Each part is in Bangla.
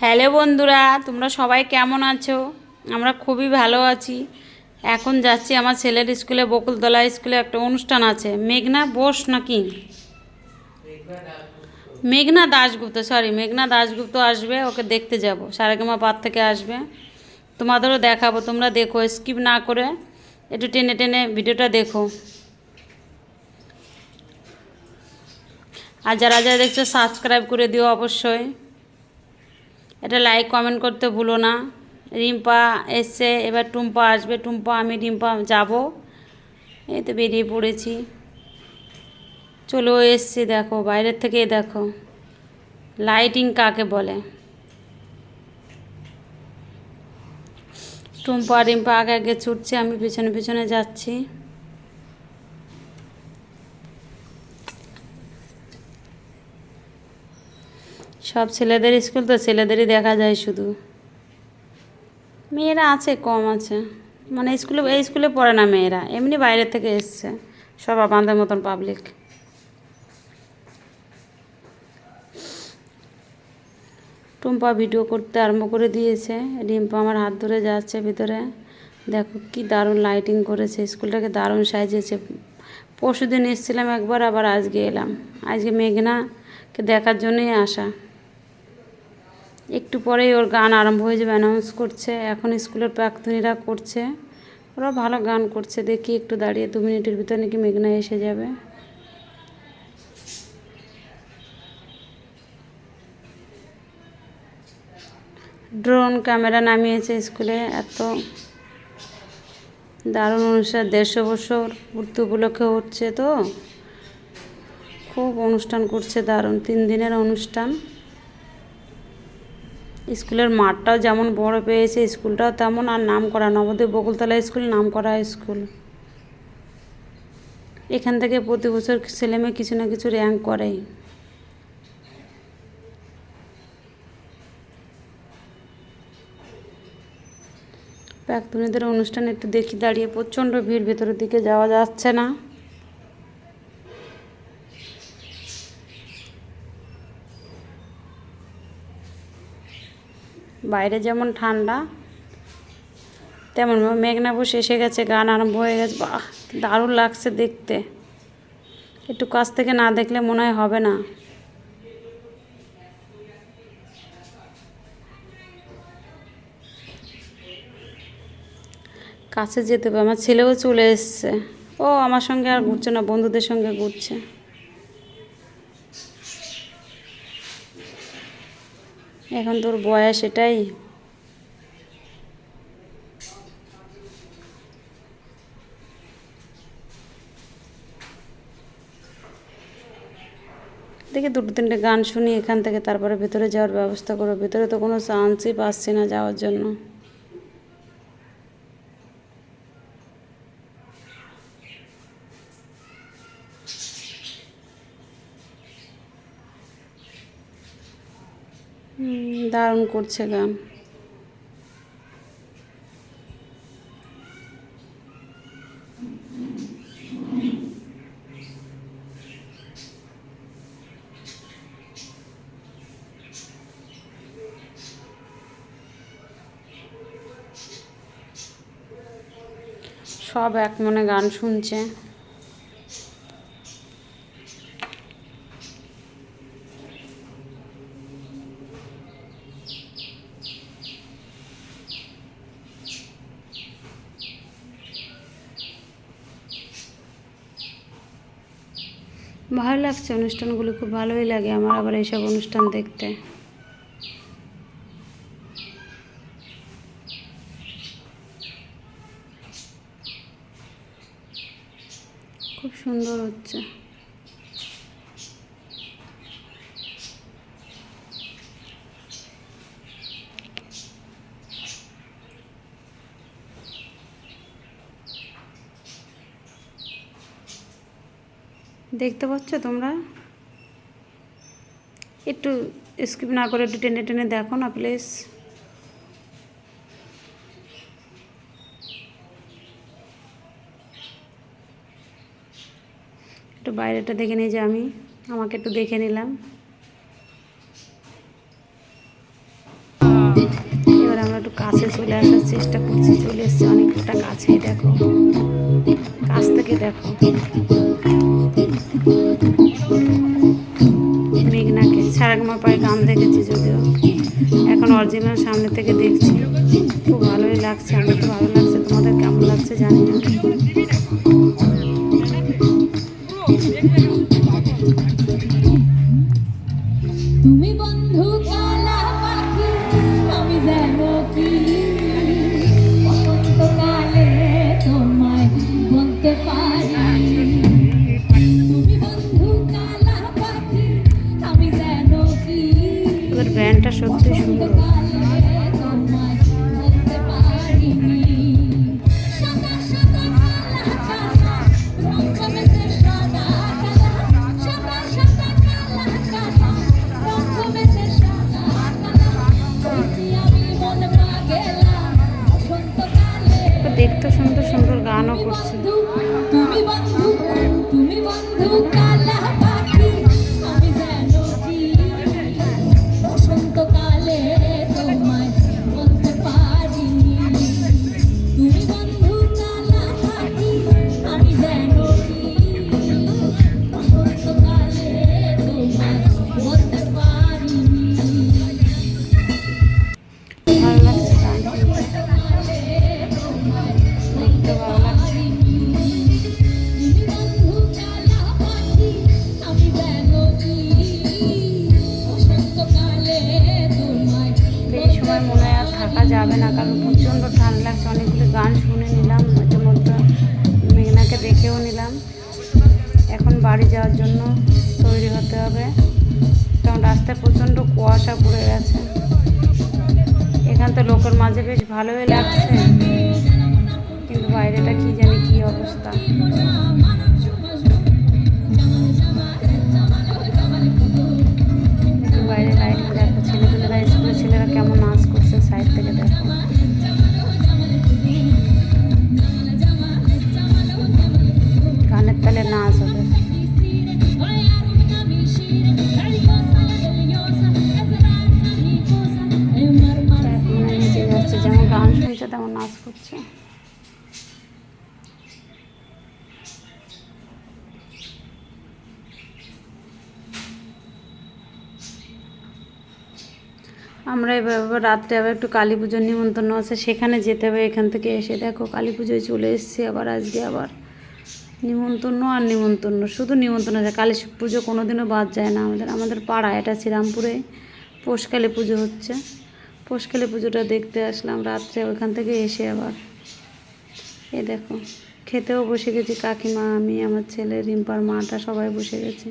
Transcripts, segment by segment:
হ্যালো বন্ধুরা, তোমরা সবাই কেমন আছো? আমরা খুবই ভালো আছি। এখন যাচ্ছি আমার ছেলের স্কুলে, বকুলতলা স্কুলে একটা অনুষ্ঠান আছে। মেঘনা বোস নাকি মেঘনা দাশগুপ্ত আসবে, ওকে দেখতে যাব। সারেগামা পার থেকে আসবে, তোমাদেরও দেখাবো। তোমরা দেখো, স্কিপ না করে একটু টেনে টেনে ভিডিওটা দেখো। আর যারা যারা দেখছো সাবস্ক্রাইব করে দিও অবশ্যই। এটা লাইক কমেন্ট করতে ভুলো না। রিম্পা এসছে, এবার টুম্পা আসবে। টুম্পা আমি রিম্পা যাব, এই তো বেরিয়ে পড়েছি। চলেও এসছি, দেখো বাইরের থেকে দেখো লাইটিং কাকে বলে। টুম্পা রিম্পা আগে আগে ছুটছে, আমি পিছনে পিছনে যাচ্ছি। সব ছেলেদের স্কুল তো, ছেলেদেরই দেখা যায় শুধু, মেয়েরা আছে কম আছে। মানে এই স্কুলে পড়ে না মেয়েরা, এমনি বাইরে থেকে এসছে, সব আমাদের মতন পাবলিক। টুম্পা ভিডিও করতে আরম্ভ করে দিয়েছে, রিম্পা আমার হাত ধরে যাচ্ছে ভিতরে। দেখো কি দারুণ লাইটিং করেছে, স্কুলটাকে দারুণ সাজিয়েছে। পরশুদিন এসেছিলাম একবার, আবার আজকে এলাম। আজকে মেঘনাকে দেখার জন্যই আসা। একটু পরেই ওর গান আরম্ভ হয়ে যাবে, অ্যানাউন্স করছে। এখন স্কুলের প্রাক্তনীরা করছে, ওরা ভালো গান করছে। দেখি একটু দাঁড়িয়ে, 2 মিনিটের ভিতরে নাকি মেঘনা এসে যাবে। ড্রোন ক্যামেরা নামিয়েছে স্কুলে। এত দারুণ অনুষ্ঠান, 150 বছর পূর্তি উপলক্ষে হচ্ছে তো, খুব অনুষ্ঠান করছে দারুণ। 3 দিনের অনুষ্ঠান। স্কুলের মাঠটাও যেমন বড় পেয়েছে, স্কুলটাও তেমন। আর নাম করা নবোদয় বকুলতলা স্কুল, নাম করা স্কুল। এখান থেকে প্রতি বছর ছেলেমেয়ে কিছু না কিছু র্যাঙ্ক করেই। প্রাক্তনীদের অনুষ্ঠান একটু দেখি দাঁড়িয়ে, প্রচণ্ড ভিড়, ভেতরের দিকে যাওয়া যাচ্ছে না। বাইরে যেমন ঠান্ডা, তেমন মেঘনা বসে এসে গেছে, গান আরম্ভ হয়ে গেছে। বাহ, দারুণ লাগছে দেখতে। একটু কাছ থেকে না দেখলে মনে হয় হবে না। কাছে যেতে হবে। আমার ছেলেও চলে এসছে, ও আমার সঙ্গে আর ঘুরছে না, বন্ধুদের সঙ্গে ঘুরছে। এখন তোর বয়স এটাই। দেখি 2-3টে গান শুনি এখান থেকে, তারপরে ভেতরে যাওয়ার ব্যবস্থা করো। ভেতরে তো কোনো চান্সই পাচ্ছি না যাওয়ার জন্য। দারুণ করছে গান। সব এক মনে গান শুনছে। ভালো লাগছে অনুষ্ঠানগুলো, খুব ভালোই লাগে আমার আবার এইসব অনুষ্ঠান দেখতে। খুব সুন্দর হচ্ছে। দেখতে পাচ্ছ তোমরা? একটু স্কিপ না করে একটু টেনে টেনে দেখো না প্লিজ। একটু বাইরেটা দেখে নিই, যে আমাকে একটু দেখে নিলাম। এবার আমরা একটু কাছে চলে আসার চেষ্টা করছি, চলে এসছি অনেকটা কাছেই। দেখো কাছ থেকে দেখো মেঘনাকে। সারেগামার পায়ে গান দেখেছি যদিও, এখন অরিজিনাল সামনে থেকে দেখছি। খুব ভালোই লাগছে, আমার তো ভালো লাগছে। তোমাদের কেমন লাগছে জানি না। তুমি বন্ধু কালা পাখি, আমি যেন কি বসন্তকালে তোমায় বলতে পারি। তুমি বন্ধু কালা পাখি, আমি যেন কি এবার ব্যান্ডটা সত্যি সুন্দর। বসন্তকালে তোমায় বলতে পারিনি। সাদা সাদা কালা কালা রং জমেছে, সাদা কালা সাদা সাদা কালা কালা রং জমেছে, সাদা কালা হইছি আমি মন পাগেলা বসন্তকালে। দেখতে সুন্দর সুন্দর গানও করছে। তুমি বন্ধু, তুমি বন্ধু কালা পাখি, আমি যেন কি বসন্তকালে তোমায় বলতে পারিনি। তুমি বন্ধু কালা পাখি, আমি যেন কি বসন্তকালে তোমায় বলতে পারিনি। ভালো লাগছে গান শুনতে, দেখতে ভালো লাগছে। এই সময় মনে হয় আর থাকা যাবে না, কারণ প্রচণ্ড ঠান্ডা লাগছে। অনেকগুলো গান শুনে নিলাম, মাঝে মধ্যে মেঘনাকে দেখেও নিলাম। এখন বাড়ি যাওয়ার জন্য তৈরি হতে হবে, কারণ রাস্তায় প্রচণ্ড কুয়াশা পড়ে গেছে। এখান তো লোকের মাঝে বেশ ভালোই লাগছে, কিন্তু বাইরেটা কি জানি কি অবস্থা। বাইরে লাইটিং দেখো, ছেলেপেলেরা স্কুলের ছেলেরা কেমন নাচ করছে সাইড থেকে দেখো। গানের তালে নাচ হবে। নিচে যাচ্ছে, যেমন গান শুনছে তেমন নাচ করছে। আমরা এবার রাত্রে আবার একটু কালী পুজোর নিমন্ত্রণ আছে, সেখানে যেতে হবে। এখান থেকে এসে দেখো কালী পুজোয় চলে এসেছি আবার। আজকে আবার নিমন্ত্রণ আর নিমন্ত্রণ, শুধু নিমন্ত্রণ আছে। কালী পুজো কোনো দিনও বাদ যায় না আমাদের পাড়া, এটা শ্রীরামপুরে পৌষকালী পুজো হচ্ছে। পৌষকালী পুজোটা দেখতে আসলাম রাত্রে, ওইখান থেকে এসে আবার এই দেখো খেতেও বসে গেছি। কাকিমা, আমি, আমার ছেলে, রিম্পার মাটা সবাই বসে গেছি।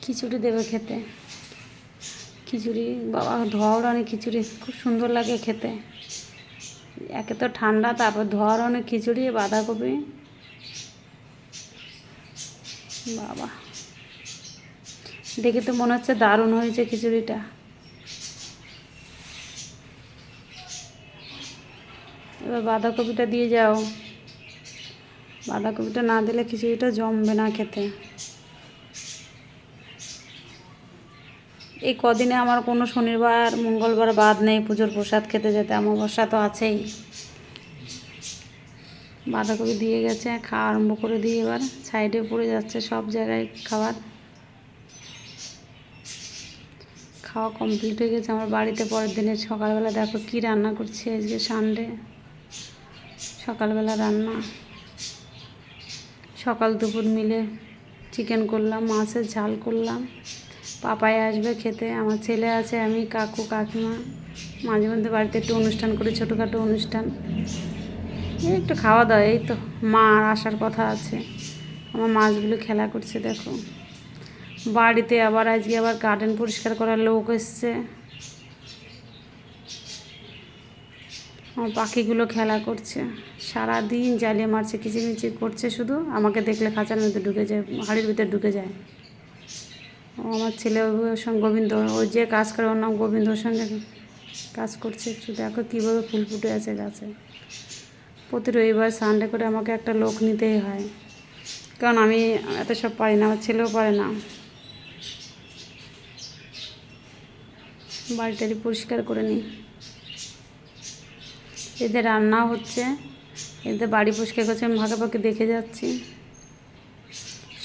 খিচুড়ি দেবে খেতে, খিচুড়ি বাবা ধোয়াও অনেক খিচুড়ি খুব সুন্দর লাগে খেতে। একে তো ঠান্ডা, তারপর ধোয়ার অনেক খিচুড়ি, বাঁধাকপি, বাবা দেখে তো মনে হচ্ছে দারুণ হয়েছে খিচুড়িটা। এবার বাঁধাকপিটা দিয়ে যাও, বাঁধাকপিটা না দিলে খিচুড়িটা জমবে না খেতে। এই কদিনে আমার কোনো শনিবার মঙ্গলবার বাদ নেই পুজোর প্রসাদ খেতে যেতে, অমাবস্যা তো আছেই। বাঁধাকপি দিয়ে গেছে, খাওয়া আরম্ভ করে দিয়ে এবার সাইডে পড়ে যাচ্ছে সব জায়গায় খাবার। খাওয়া কমপ্লিট হয়ে গেছে আমার বাড়িতে। পরের দিনে সকালবেলা দেখো কি রান্না করছি, আজকে সানডে। সকালবেলা রান্না সকাল দুপুর মিলে চিকেন করলাম, মাছের ঝাল করলাম। পাপাই আসবে খেতে, আমার ছেলে আছে, আমি, কাকু, কাকিমা। মাঝে মধ্যে বাড়িতে একটু অনুষ্ঠান করি, ছোটোখাটো অনুষ্ঠান। এই একটু খাওয়া দাওয়া, এই তো। মা আসার কথা আছে, আমার মাছগুলো খেলা করছে দেখো। বাড়িতে আবার আজকে আবার গার্ডেন পরিষ্কার করার লোক এসছে। আমার পাখিগুলো খেলা করছে, সারাদিন জ্বালিয়ে মারছে, কিচিরমিচির করছে শুধু। আমাকে দেখলে খাঁচার মধ্যে ঢুকে যায়, হাড়ির ভিতরে ঢুকে যায়। আমার ছেলে ওর সঙ্গে গোবিন্দ, ও যে কাজ করে ওর নাম গোবিন্দ, ওর সঙ্গে কাজ করছে। একটু দেখো কীভাবে ফুল ফুটে আছে গাছে। প্রতি রবিবার সানডে করে আমাকে একটা লোক নিতেই হয়, কারণ আমি এত সব পারি না, আমার ছেলেও পারে না। বাড়িটারি পরিষ্কার করে নিই। এদের রান্না হচ্ছে, এদের বাড়ি পরিষ্কার করছে, আমি ফাঁকে ফাঁকে দেখে যাচ্ছি।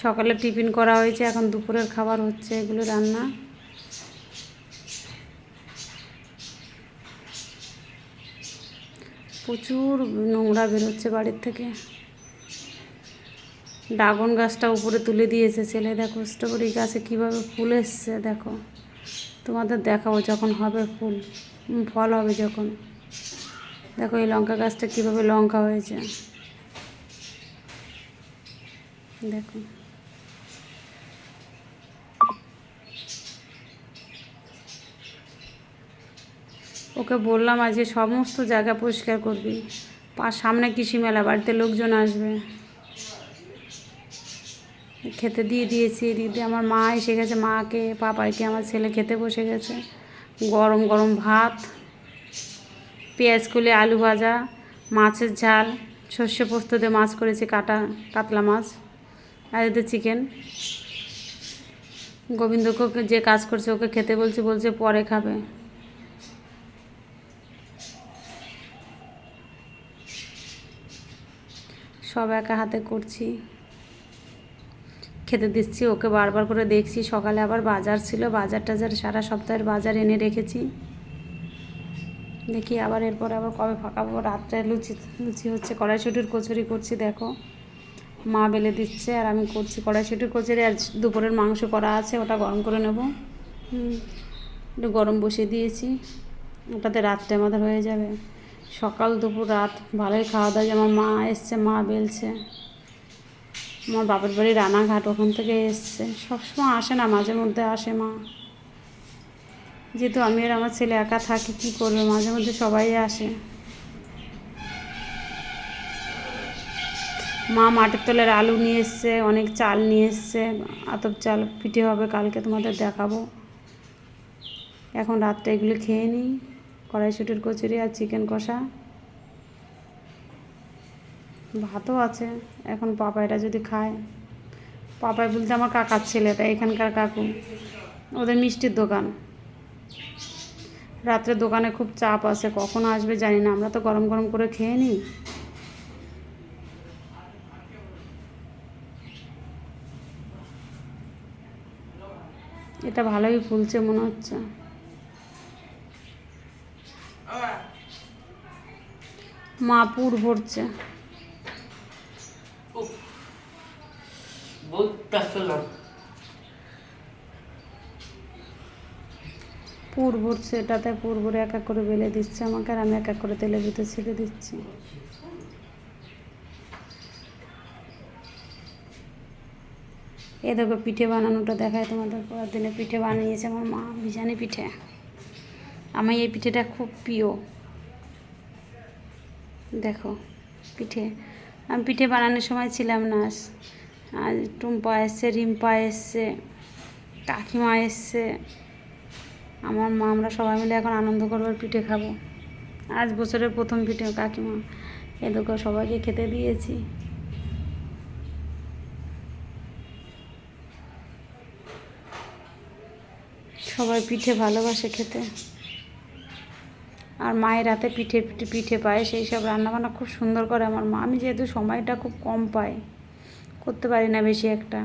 সকালে টিফিন করা হয়েছে, এখন দুপুরের খাবার হচ্ছে, এগুলো রান্না। প্রচুর নোংরা বেরোচ্ছে বাড়ির থেকে। ড্রাগন গাছটা উপরে তুলে দিয়েছে ছেলে, দেখো স্ট্রবেরি গাছে কীভাবে ফুল এসছে দেখো। তোমাদের দেখাবো যখন হবে ফুল, ফল হবে যখন। দেখো এই লঙ্কা গাছটা কীভাবে লঙ্কা হয়েছে দেখো। ওকে বললাম আজকে সমস্ত জায়গা পরিষ্কার করবি, সামনে কৃষি মেলা, বাড়িতে লোকজন আসবে। খেতে দিয়ে দিয়েছি, এদিক দিয়ে আমার মা এসে গেছে, মাকে পাপাইকে আমার ছেলে খেতে বসে গেছে। গরম গরম ভাত, পেঁয়াজ কলি, আলু ভাজা, মাছের ঝাল, সর্ষে পোস্ত দিয়ে মাছ করেছি, কাতলা মাছ, আর এতে চিকেন। গোবিন্দকে যে কাজ করছে ওকে খেতে বলছে, বলছে পরে খাবে। সব একা হাতে করছি, খেতে দিচ্ছি ওকে, বারবার করে দেখছি। সকালে আবার বাজার ছিল, বাজার টাজার সারা সপ্তাহের বাজার এনে রেখেছি। দেখি আবার এরপরে আবার কবে ফাঁকা পাবো। রাত্রে লুচি হচ্ছে, কড়াইশুঁটির কচুরি করছি দেখো, মা বেলে দিচ্ছে আর আমি করছি কড়াইশুঁটির কচুরি। আর দুপুরের মাংস করা আছে, ওটা গরম করে নেব। একটু গরম বসিয়ে দিয়েছি, ওটাতে রাত্রে আমাদের হয়ে যাবে। সকাল দুপুর রাত ভালোই খাওয়া দাওয়া। আমার মা এসছে, মা বেলছে। আমার বাপের বাড়ি রানাঘাট, ওখান থেকে এসছে। সবসময় আসে না, মাঝে মধ্যে আসে মা। যেহেতু আমি আর আমার ছেলে একা থাকি, কী করবে, মাঝে মধ্যে সবাই আসে। মা মাটির তলের আলু নিয়ে এসছে, অনেক চাল নিয়ে এসছে, আতপ চাল, পিঠে হবে কালকে, তোমাদের দেখাবো। এখন রাত্রে এগুলো খেয়ে নিই, কড়াইশুঁটির কচুরি আর চিকেন কষা, ভাতও আছে। এখন পাপাইটা যদি খায়, পাপাই বলতে আমার কাকার ছেলেটা, এখানকার কাকু, ওদের মিষ্টির দোকান। রাত্রে দোকানে খুব চাপ আছে, কখন আসবে জানি না, আমরা তো গরম গরম করে খেয়ে নিই। এটা ভালোই ফুলছে মনে হচ্ছে। মা পুর ভরছে, পুর ভরছে, এটাতে পুর ভরে এক এক করে বেলে দিচ্ছে আমাকে, আর আমি এক এক করে তেলের ভিতরে ছেড়ে দিচ্ছি। এ দেখো পিঠে বানানোটা দেখায় তোমাদের। পরের দিনে পিঠে বানিয়েছে আমার মা, বিজানি পিঠে। আমার এই পিঠেটা খুব প্রিয়। দেখো পিঠে, আমি পিঠে বানানোর সময় ছিলাম না। আর টুম্পা এসছে, রিম্পা এসছে, কাকিমা এসছে, আমার মা, আমরা সবাই মিলে এখন আনন্দ করবো, পিঠে খাবো। আজ বছরের প্রথম পিঠে কাকিমা। এ দেখো সবাইকে খেতে দিয়েছি। সবাই পিঠে ভালোবাসে খেতে। আর মায়ের হাতে পিঠে পায়, সেই সব রান্নাবান্না খুব সুন্দর করে আমার মা। আমি যেহেতু সময়টা খুব কম পাই, করতে পারি না বেশি একটা।